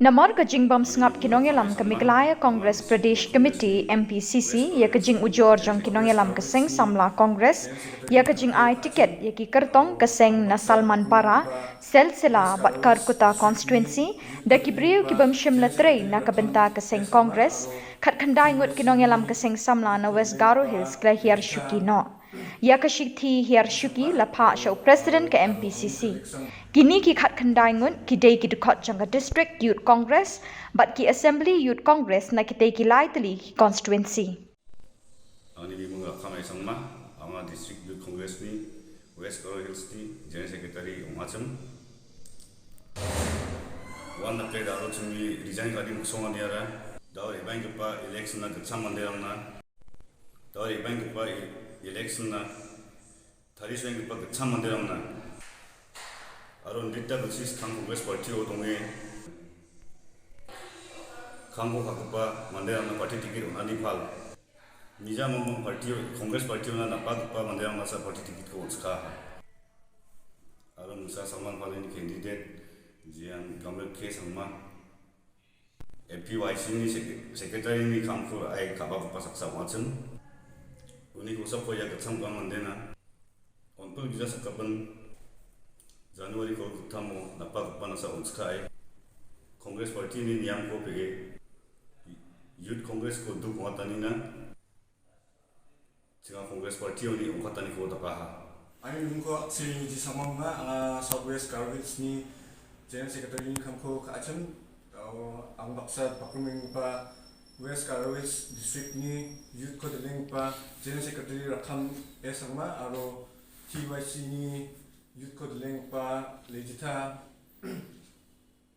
Namar kajing bam sngap Nongialam ke Meghalaya Congress Pradesh Committee MPCC ya kajing ujor jong Nongialam ke Seng Samla Congress ya kajing ai tiket ya ki kertong ke Seng na Salman Para selsila batkar kuta constituency da ki briu ki bam shimla trei na kabenta ke Seng Congress khat khandai ngut Nongialam ke Seng Samla na West Garo Hills kla Hiar Shuki no ya kashikthi Hiar Shuki la pha show president ke MPCC kini ki khat khandai ngut ki dei ki dukhat janga district youth congress but ki assembly youth congress na ki dei ki laitli ki constituency Ani bimunga khamai sangma ama district youth congress ni West Garo Hills ni general secretary ongacham wan na play daro chumi resign kadi muksonga niara daw bank pa election na gacham manderangna daw bank pa election na thari swing pa gacham manderangna aron dita basis khang congress party odonge khangbo khakpa manderangna party ticket onani phal Nija Mumum Party, Congress Party na napag pa mandayang masa party ticket ko utska. Aron sa Salman Palin candidate jian gamel ke sangma FPYC ni secretary ni kamko ai kabab pa saksa watson. Uni ko sa ko ya gatsam ka mandena. Onpul bija sakapan January ko tamo napag pa na sa utska ai. Congress Party ni niyam ko pe Youth Congress ko duk watani na 지금 Congress Party oni ongkatani ko tapaha. Ani nungko si samangna Southwest Garo Hills ni General Secretary ni kamko kaacham ang baksa pakuming pa West Garo Hills District ni Youth ko deling pa General Secretary rakam esangma aro TYC ni Youth ko deling pa legita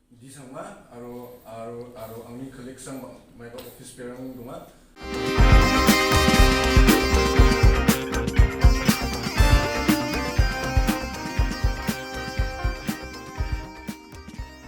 di sangma aro angni colleague sang may office perang dunga